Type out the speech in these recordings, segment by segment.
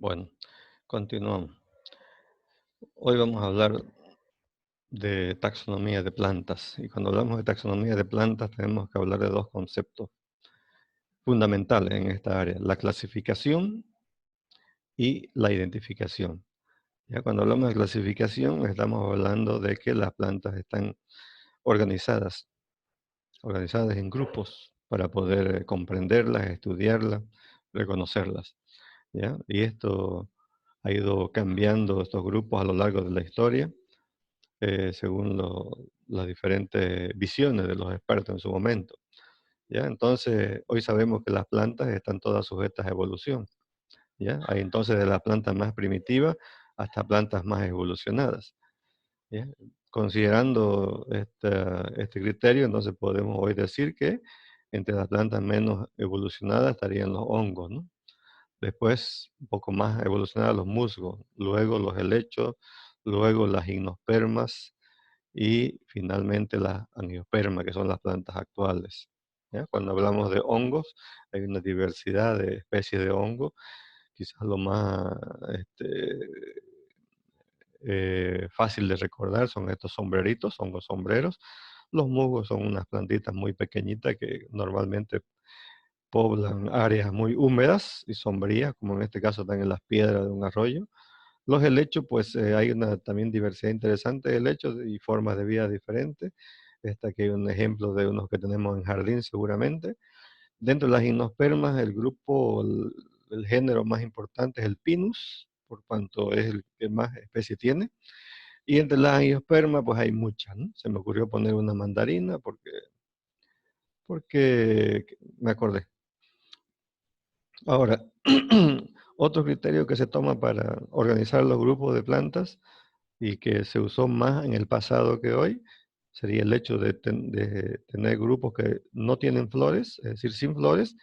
Bueno, continuamos. Hoy vamos a hablar de taxonomía de plantas. Y cuando hablamos de taxonomía de plantas, tenemos que hablar de dos conceptos fundamentales en esta área: la clasificación y la identificación. Ya cuando hablamos de clasificación, estamos hablando de que las plantas están organizadas, organizadas en grupos para poder comprenderlas, estudiarlas, reconocerlas. ¿Ya? Y esto ha ido cambiando estos grupos a lo largo de la historia según las diferentes visiones de los expertos en su momento. ¿Ya? Entonces, hoy sabemos que las plantas están todas sujetas a evolución. ¿Ya? Hay entonces de las plantas más primitivas hasta plantas más evolucionadas. ¿Ya? Considerando este criterio, entonces podemos hoy decir que entre las plantas menos evolucionadas estarían los hongos, ¿no? Después, un poco más evolucionados los musgos, luego los helechos, luego las gimnospermas, y finalmente las angiospermas, que son las plantas actuales. ¿Ya? Cuando hablamos de hongos, hay una diversidad de especies de hongos. Quizás lo más fácil de recordar son estos sombreritos, hongos sombreros. Los musgos son unas plantitas muy pequeñitas que normalmente poblan áreas muy húmedas y sombrías, como en este caso están en las piedras de un arroyo. Los helechos, pues hay una también diversidad interesante de helechos y formas de vida diferentes. Aquí hay un ejemplo de unos que tenemos en jardín seguramente. Dentro de las gimnospermas, el grupo, el género más importante es el Pinus, por cuanto es el que más especies tiene. Y entre las angiospermas, pues hay muchas, ¿no? Se me ocurrió poner una mandarina porque me acordé. Ahora, otro criterio que se toma para organizar los grupos de plantas y que se usó más en el pasado que hoy, sería el hecho de tener grupos que no tienen flores, es decir, sin flores,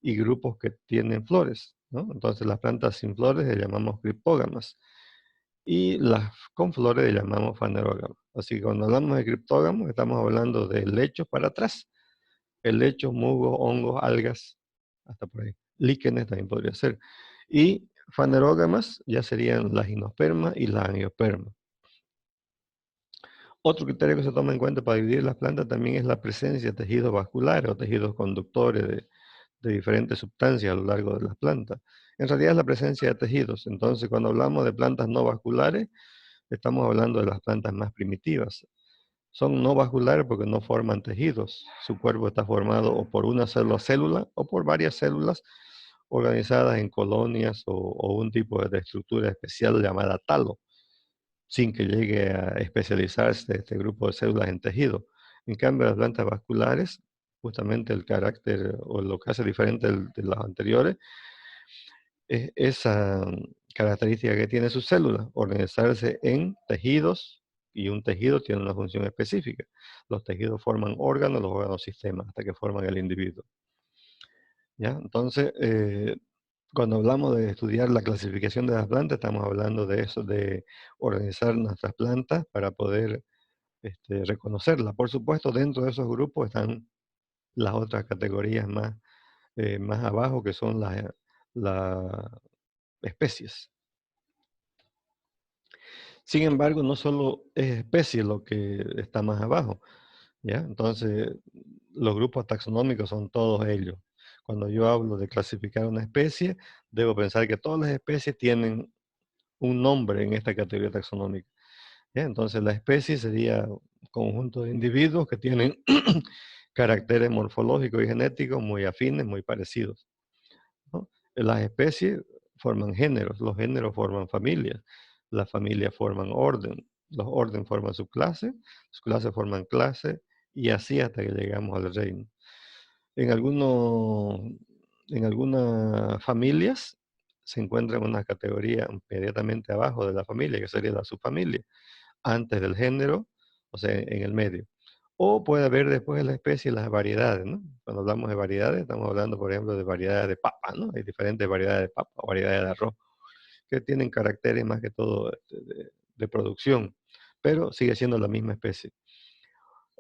y grupos que tienen flores, ¿no? Entonces las plantas sin flores le llamamos criptógamas y las con flores le llamamos fanerógamas. Así que cuando hablamos de criptógamos estamos hablando de helechos para atrás, helechos, musgos, hongos, algas, hasta por ahí. Líquenes también podría ser. Y fanerógamas ya serían las gimnospermas y las angiospermas. Otro criterio que se toma en cuenta para dividir las plantas también es la presencia de tejidos vasculares o tejidos conductores de diferentes sustancias a lo largo de las plantas. En realidad es la presencia de tejidos. Entonces, cuando hablamos de plantas no vasculares, estamos hablando de las plantas más primitivas. Son no vasculares porque no forman tejidos. Su cuerpo está formado o por una sola célula o por varias células organizadas en colonias o un tipo de estructura especial llamada talo, sin que llegue a especializarse este grupo de células en tejido. En cambio, las plantas vasculares, justamente el carácter o lo que hace diferente de las anteriores, es esa característica que tiene su célula, organizarse en tejidos, y un tejido tiene una función específica. Los tejidos forman órganos, los órganos sistemas, hasta que forman el individuo. ¿Ya? Entonces, cuando hablamos de estudiar la clasificación de las plantas, estamos hablando de eso, de organizar nuestras plantas para poder reconocerlas. Por supuesto, dentro de esos grupos están las otras categorías más abajo, que son las especies. Sin embargo, no solo es especie lo que está más abajo, ¿ya? Entonces, los grupos taxonómicos son todos ellos. Cuando yo hablo de clasificar una especie, debo pensar que todas las especies tienen un nombre en esta categoría taxonómica, ¿ya? Entonces, la especie sería un conjunto de individuos que tienen caracteres morfológicos y genéticos muy afines, muy parecidos, ¿no? Las especies forman géneros, los géneros forman familias, las familias forman orden, los orden forman sus clases forman clase, y así hasta que llegamos al reino. En algunos, en algunas familias se encuentra una categoría inmediatamente abajo de la familia, que sería la subfamilia, antes del género, o sea, en el medio. O puede haber después de la especie las variedades, ¿no? Cuando hablamos de variedades, estamos hablando, por ejemplo, de variedades de papa, ¿no? Hay diferentes variedades de papa o variedades de arroz que tienen caracteres más que todo de producción, pero sigue siendo la misma especie.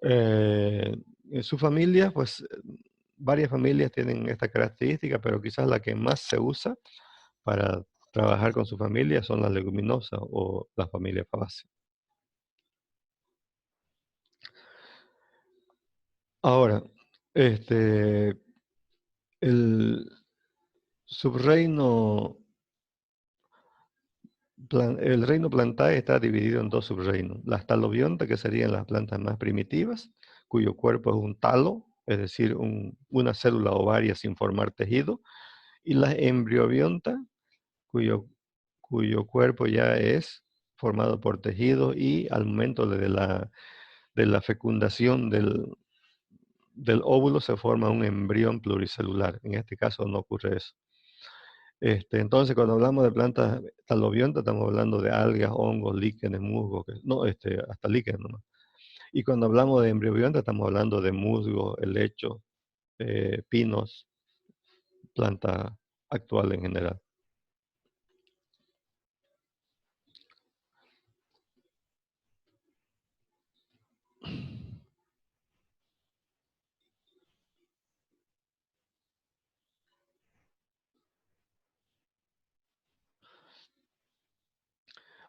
En su familia, pues varias familias tienen esta característica, pero quizás la que más se usa para trabajar con su familia son las leguminosas o la familia Fabaceae. Ahora, el subreino, el reino Plantae está dividido en dos subreinos. Las talobiontas, que serían las plantas más primitivas, cuyo cuerpo es un talo, es decir, una célula ovaria sin formar tejido, y las embriobiontas, cuyo cuerpo ya es formado por tejido y al momento de la fecundación del óvulo se forma un embrión pluricelular. En este caso no ocurre eso. Entonces, cuando hablamos de plantas talobiontas, estamos hablando de algas, hongos, líquenes, musgos, no, hasta líquenes nomás. Y cuando hablamos de embriobiontas, estamos hablando de musgos, helechos, pinos, plantas actuales en general.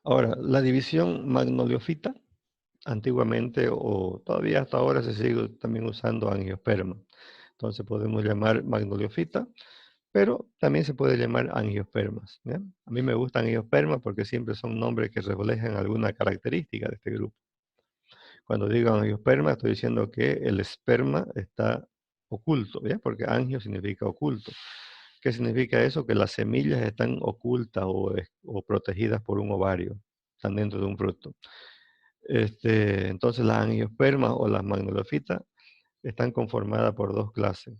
Ahora, la división magnoliofita, antiguamente o todavía hasta ahora se sigue también usando angiosperma. Entonces podemos llamar magnoliofita, pero también se puede llamar angiospermas, ¿ya? A mí me gustan angiospermas porque siempre son nombres que reflejan alguna característica de este grupo. Cuando digo angiosperma, estoy diciendo que el esperma está oculto, ¿ya? Porque angio significa oculto. ¿Qué significa eso? Que las semillas están ocultas o protegidas por un ovario, están dentro de un fruto. Entonces las angiospermas o las magnoliofitas están conformadas por dos clases,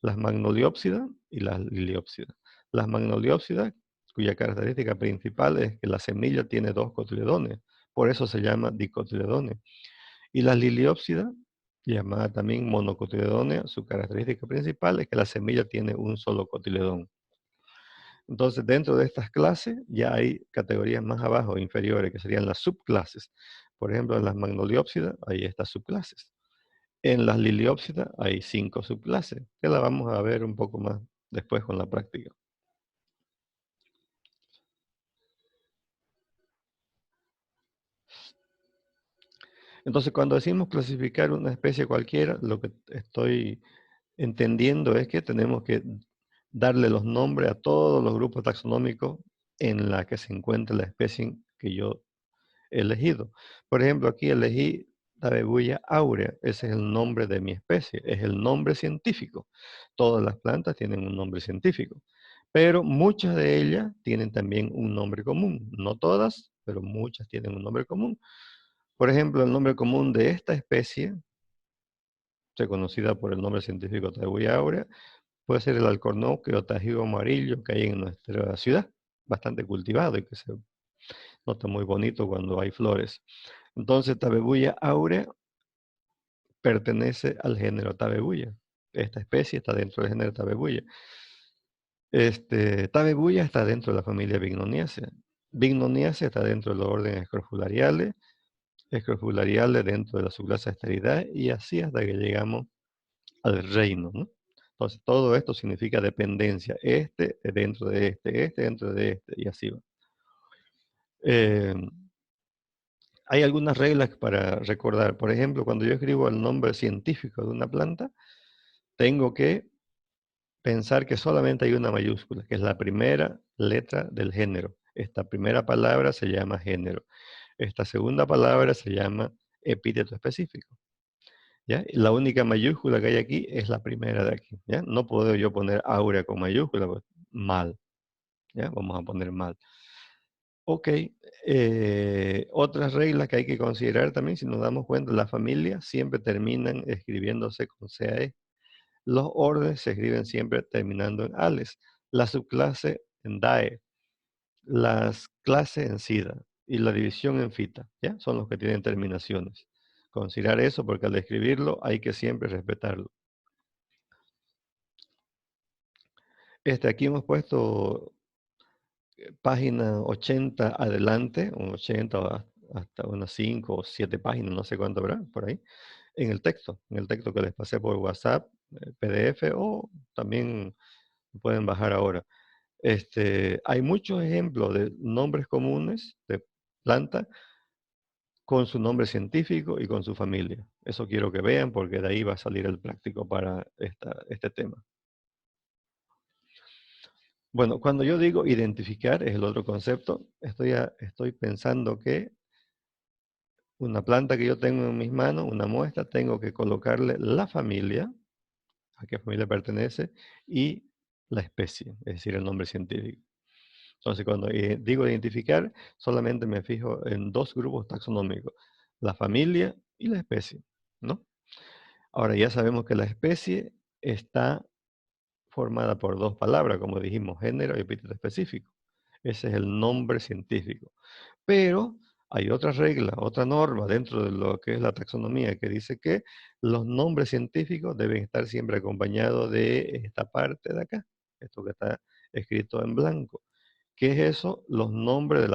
las magnoliópsidas y las liliópsidas. Las magnoliópsidas, cuya característica principal es que la semilla tiene dos cotiledones, por eso se llama dicotiledones. Y las liliópsidas, llamada también monocotiledones, su característica principal es que la semilla tiene un solo cotiledón. Entonces, dentro de estas clases ya hay categorías más abajo, inferiores, que serían las subclases. Por ejemplo, en las magnoliópsidas hay estas subclases. En las liliópsidas hay 5 subclases, que la vamos a ver un poco más después con la práctica. Entonces, cuando decimos clasificar una especie cualquiera, lo que estoy entendiendo es que tenemos que darle los nombres a todos los grupos taxonómicos en la que se encuentra la especie que yo he elegido. Por ejemplo, aquí elegí Tabebuia aurea, ese es el nombre de mi especie, es el nombre científico. Todas las plantas tienen un nombre científico, pero muchas de ellas tienen también un nombre común. No todas, pero muchas tienen un nombre común. Por ejemplo, el nombre común de esta especie, reconocida por el nombre científico Tabebuia aurea, puede ser el alcornoque o tajío amarillo que hay en nuestra ciudad, bastante cultivado y que se nota muy bonito cuando hay flores. Entonces, Tabebuia aurea pertenece al género Tabebuia. Esta especie está dentro del género Tabebuia. Tabebuia está dentro de la familia Bignoniaceae. Bignoniaceae está dentro del orden Scrofulariales, Scrofulariales dentro de la subclase Asteridae y así hasta que llegamos al reino, ¿no? Entonces, todo esto significa dependencia. Este dentro de este dentro de este, y así va. Hay algunas reglas para recordar. Por ejemplo, cuando yo escribo el nombre científico de una planta, tengo que pensar que solamente hay una mayúscula, que es la primera letra del género. Esta primera palabra se llama género. Esta segunda palabra se llama epíteto específico. ¿Ya? Y la única mayúscula que hay aquí es la primera de aquí. ¿Ya? No puedo yo poner aurea con mayúscula, pues, mal. ¿Ya? Vamos a poner mal. Ok, otras reglas que hay que considerar también, si nos damos cuenta, las familias siempre terminan escribiéndose con CAE. Los órdenes se escriben siempre terminando en ales. La subclase en DAE, las clases en SIDA y la división en FITA, ¿ya? Son los que tienen terminaciones. Considerar eso porque al escribirlo hay que siempre respetarlo. Aquí hemos puesto página 80 adelante, un 80 hasta unas 5 o 7 páginas, no sé cuánto habrá por ahí, en el texto que les pasé por WhatsApp, PDF o también pueden bajar ahora. Hay muchos ejemplos de nombres comunes de planta con su nombre científico y con su familia. Eso quiero que vean porque de ahí va a salir el práctico para este tema. Bueno, cuando yo digo identificar, es el otro concepto, estoy pensando que una planta que yo tengo en mis manos, una muestra, tengo que colocarle la familia, a qué familia pertenece, y la especie, es decir, el nombre científico. Entonces, cuando digo identificar, solamente me fijo en dos grupos taxonómicos, la familia y la especie, ¿no? Ahora ya sabemos que la especie está formada por dos palabras, como dijimos, género y epíteto específico. Ese es el nombre científico. Pero hay otra regla, otra norma dentro de lo que es la taxonomía que dice que los nombres científicos deben estar siempre acompañados de esta parte de acá, esto que está escrito en blanco. ¿Qué es eso? Los nombres de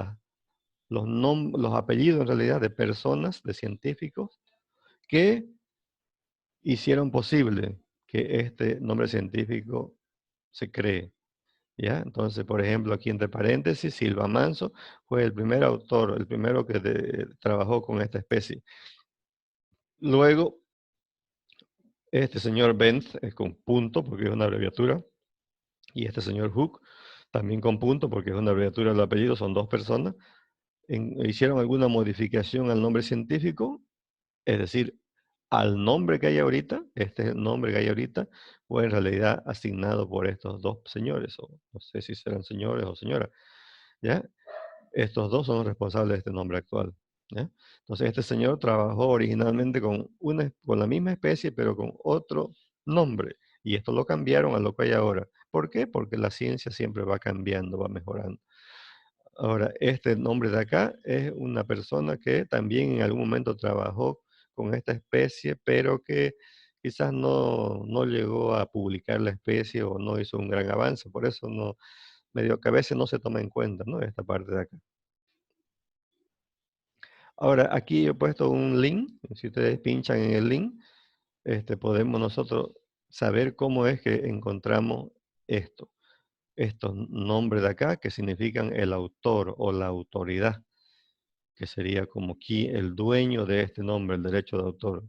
los apellidos en realidad de personas, de científicos que hicieron posible que este nombre científico se cree. ¿Ya? Entonces, por ejemplo, aquí entre paréntesis, Silva Manso fue el primer autor, el primero que trabajó con esta especie. Luego, este señor Benz, con punto, porque es una abreviatura, y este señor Hook, también con punto, porque es una abreviatura del apellido, son dos personas, hicieron alguna modificación al nombre científico, es decir, al nombre que hay ahorita, este es el nombre que hay ahorita, fue en realidad asignado por estos dos señores, o no sé si serán señores o señoras, ¿ya? Estos dos son los responsables de este nombre actual, ¿ya? Entonces, este señor trabajó originalmente con la misma especie, pero con otro nombre, y esto lo cambiaron a lo que hay ahora. ¿Por qué? Porque la ciencia siempre va cambiando, va mejorando. Ahora, este nombre de acá es una persona que también en algún momento trabajó con esta especie, pero que quizás no llegó a publicar la especie o no hizo un gran avance, por eso medio que a veces no se toma en cuenta, ¿no? Esta parte de acá. Ahora, aquí he puesto un link, si ustedes pinchan en el link, podemos nosotros saber cómo es que encontramos estos nombres de acá que significan el autor o la autoridad, que sería como aquí el dueño de este nombre, el derecho de autor,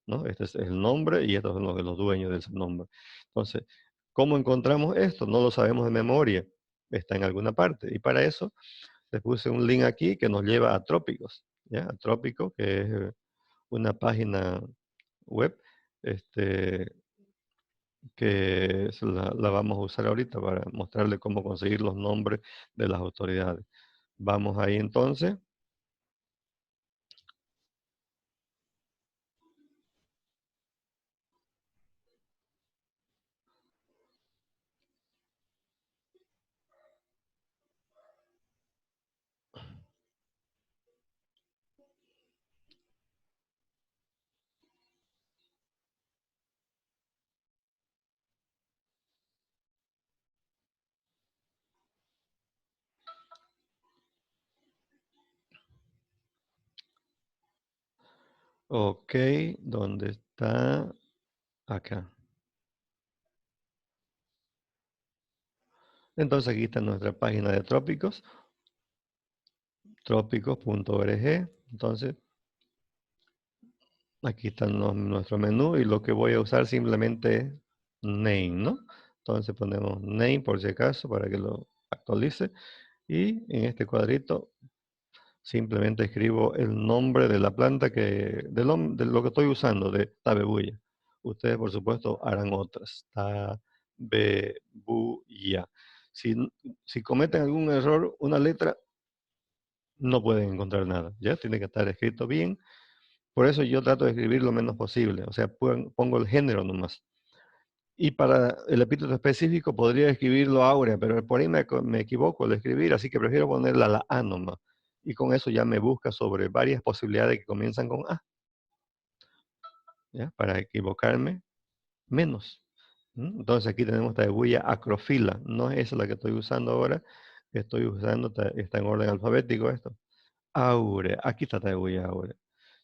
¿no? Este es el nombre y estos son los dueños de ese nombre. Entonces, ¿cómo encontramos esto? No lo sabemos de memoria, está en alguna parte. Y para eso les puse un link aquí que nos lleva a Trópicos, ¿ya? A Trópico, que es una página web que la vamos a usar ahorita para mostrarle cómo conseguir los nombres de las autoridades. Vamos ahí entonces. Ok, ¿dónde está? Acá. Entonces aquí está nuestra página de Trópicos, trópicos.org. Entonces, aquí está nuestro menú y lo que voy a usar simplemente es name, ¿no? Entonces ponemos name por si acaso para que lo actualice. Y en este cuadrito simplemente escribo el nombre de la planta de lo que estoy usando, de tabebuya. Ustedes, por supuesto, harán otras. Tabebuya. Si, si cometen algún error, una letra, no pueden encontrar nada. Ya tiene que estar escrito bien. Por eso yo trato de escribir lo menos posible. O sea, pongo el género nomás. Y para el epíteto específico podría escribirlo áurea, pero por ahí me equivoco al escribir, así que prefiero ponerla la A nomás. Y con eso ya me busca sobre varias posibilidades que comienzan con A, ¿ya? Para equivocarme menos. Entonces aquí tenemos tabebuya acrofila. No es esa la que estoy usando ahora. Estoy usando, está en orden alfabético esto. Áurea, aquí está tabebuya áurea.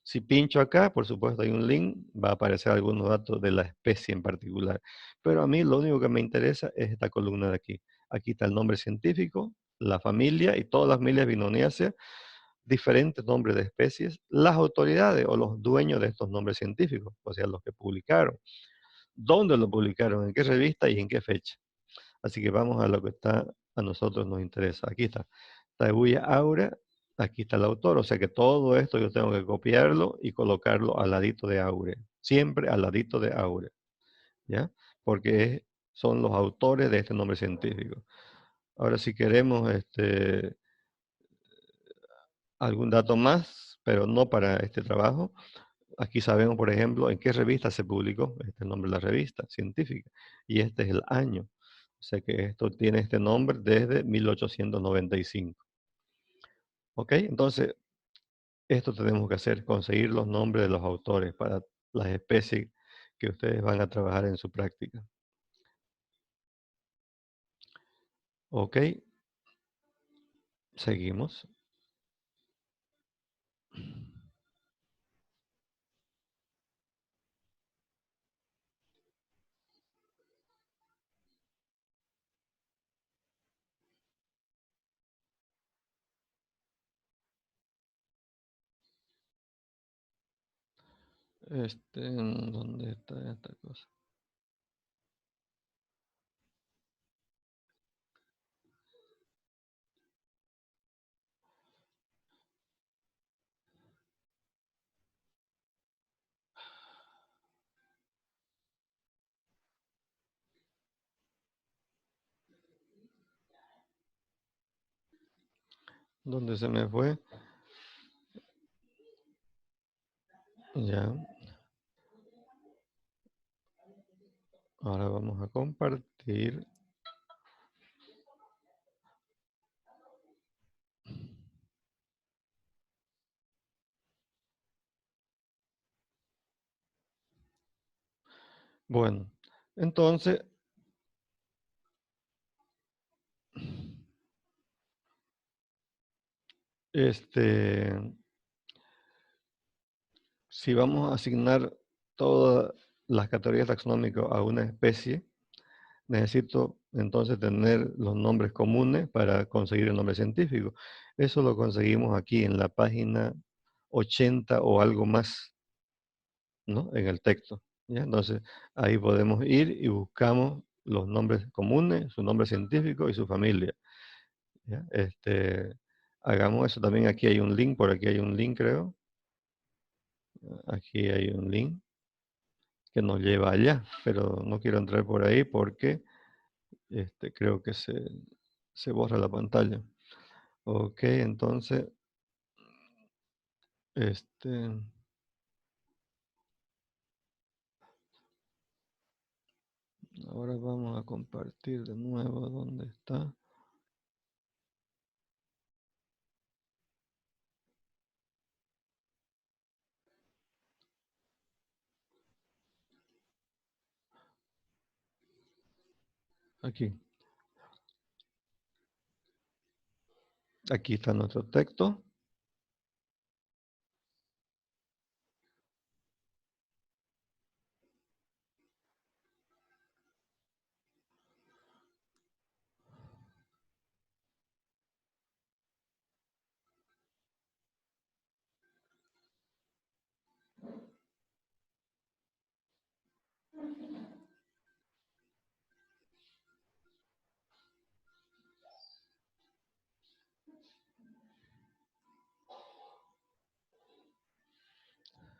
Si pincho acá, por supuesto hay un link, va a aparecer algunos datos de la especie en particular. Pero a mí lo único que me interesa es esta columna de aquí. Aquí está el nombre científico, la familia y todas las familias Binoniaceae, diferentes nombres de especies, las autoridades o los dueños de estos nombres científicos, o sea, los que publicaron, dónde lo publicaron, en qué revista y en qué fecha. Así que vamos a lo que está a nosotros nos interesa. Aquí está Tabuya Aura, aquí está el autor, o sea que todo esto yo tengo que copiarlo y colocarlo al ladito de Aure, siempre al ladito de Aure, ¿ya? Porque son los autores de este nombre científico. Ahora si queremos algún dato más, pero no para este trabajo, aquí sabemos, por ejemplo, en qué revista se publicó, este es el nombre de la revista científica, y este es el año. O sea que esto tiene este nombre desde 1895. ¿Ok? Entonces, esto tenemos que hacer, conseguir los nombres de los autores para las especies que ustedes van a trabajar en su práctica. ¿Ok? Seguimos. ¿Dónde está esta cosa? ¿Dónde se me fue? Ya. Ahora vamos a compartir. Bueno, entonces, si vamos a asignar todas las categorías taxonómicas a una especie, necesito entonces tener los nombres comunes para conseguir el nombre científico. Eso lo conseguimos aquí en la página 80 o algo más, ¿no? En el texto, ¿ya? Entonces, ahí podemos ir y buscamos los nombres comunes, su nombre científico y su familia, ¿ya? Hagamos eso también. Aquí hay un link, por aquí hay un link, creo. Aquí hay un link que nos lleva allá, pero no quiero entrar por ahí porque creo que se borra la pantalla. Ok, entonces, este, ahora vamos a compartir de nuevo dónde está. Aquí. Aquí está nuestro texto.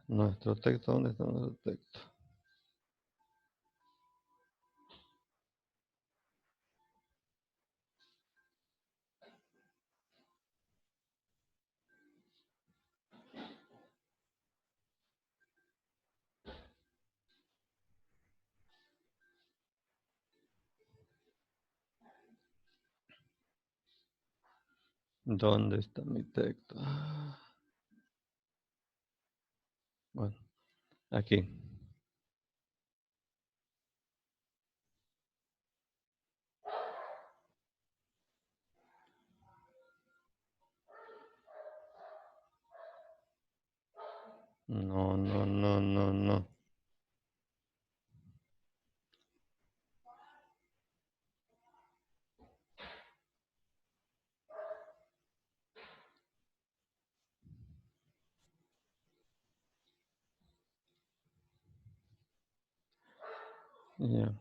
Nuestro texto, ¿dónde está nuestro texto? ¿Dónde está mi texto? Bueno, aquí. No, no, no, no, no. Ya.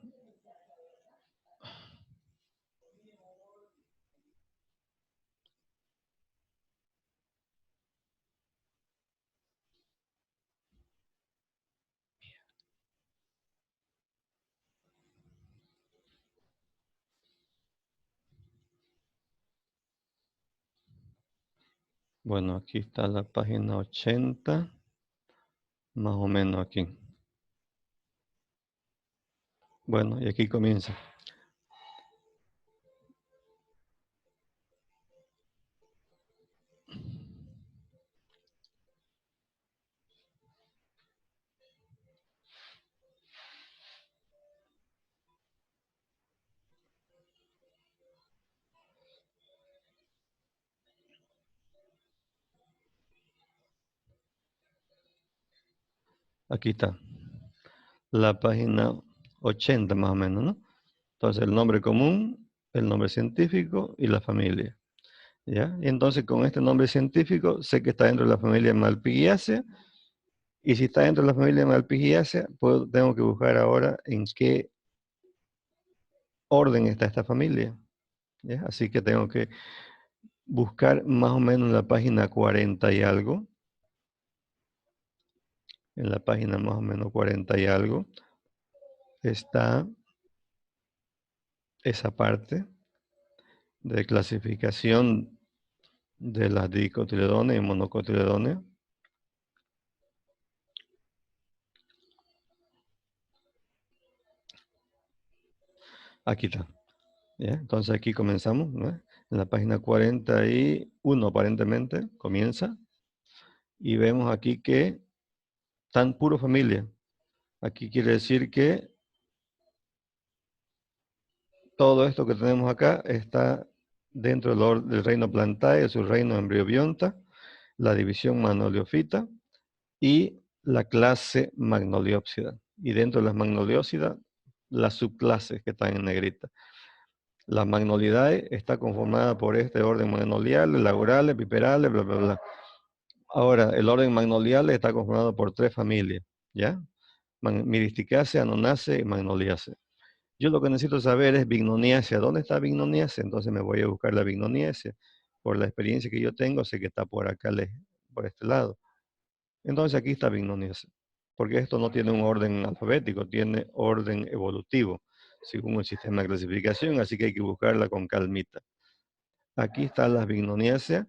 Bueno, aquí está la página 80, más o menos aquí. Bueno, y aquí comienza. Aquí está. La página 80 más o menos, ¿no? Entonces el nombre común, el nombre científico y la familia. ¿Ya? Y entonces con este nombre científico sé que está dentro de la familia Malpighiaceae, y si está dentro de la familia Malpighiaceae, tengo que buscar ahora en qué orden está esta familia. ¿Ya? Así que tengo que buscar más o menos en la página 40 y algo. En la página más o menos 40 y algo está esa parte de clasificación de las dicotiledones y monocotiledones. Aquí está. ¿Ya? Entonces aquí comenzamos, ¿no? En la página 41 aparentemente comienza, y vemos aquí que están puro familia. Aquí quiere decir que todo esto que tenemos acá está dentro del reino Plantae, su reino Embriobionta, la división Magnoliofita y la clase Magnoliopsida. Y dentro de las Magnoliopsidas, las subclases que están en negrita. La Magnolidae está conformada por este orden Magnoliales, Laurales, Piperales, bla, bla, bla. Ahora, el orden Magnoliales está conformado por 3 familias, ¿ya? Myristicaceae, Anonaceae y Magnoliaceae. Yo lo que necesito saber es Bignoniaceae. ¿Dónde está Bignoniaceae? Entonces me voy a buscar la Bignoniaceae. Por la experiencia que yo tengo, sé que está por acá, por este lado. Entonces aquí está Bignoniaceae. Porque esto no tiene un orden alfabético, tiene orden evolutivo, según el sistema de clasificación, así que hay que buscarla con calmita. Aquí están las Bignoniaceae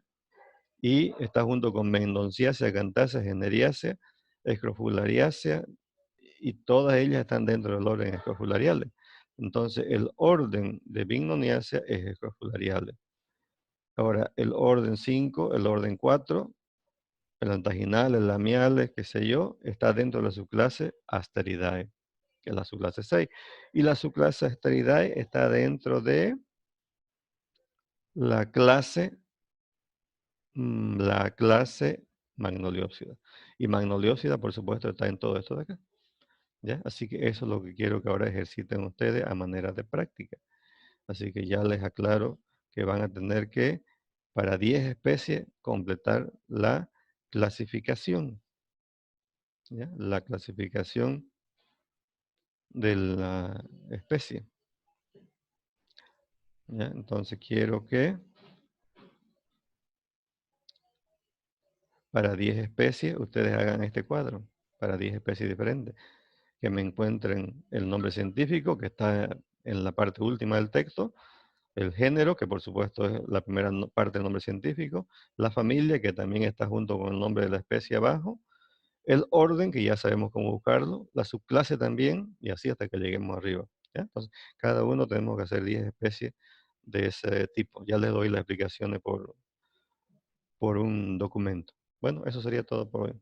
y está junto con Mendonciaceae, Acanthacea, Generiaceae, Scrofulariaceae, y todas ellas están dentro del orden Scrofulariales. Entonces, el orden de Bignoniaceae es Scrofulariales. Ahora, el orden 5, el orden 4, el antaginales, lamiales, qué sé yo, está dentro de la subclase Asteridae, que es la subclase 6. Y la subclase Asteridae está dentro de la clase Magnoliopsida. Y Magnoliopsida, por supuesto, está en todo esto de acá. ¿Ya? Así que eso es lo que quiero que ahora ejerciten ustedes a manera de práctica. Así que ya les aclaro que van a tener que, para 10 especies, completar la clasificación. ¿Ya? La clasificación de la especie. ¿Ya? Entonces quiero que para 10 especies ustedes hagan este cuadro, para 10 especies diferentes, que me encuentren el nombre científico que está en la parte última del texto, el género, que por supuesto es la primera parte del nombre científico, la familia, que también está junto con el nombre de la especie abajo, el orden, que ya sabemos cómo buscarlo, la subclase también, y así hasta que lleguemos arriba. ¿Ya? Entonces, cada uno tenemos que hacer 10 especies de ese tipo. Ya les doy las explicaciones por un documento. Bueno, eso sería todo por hoy.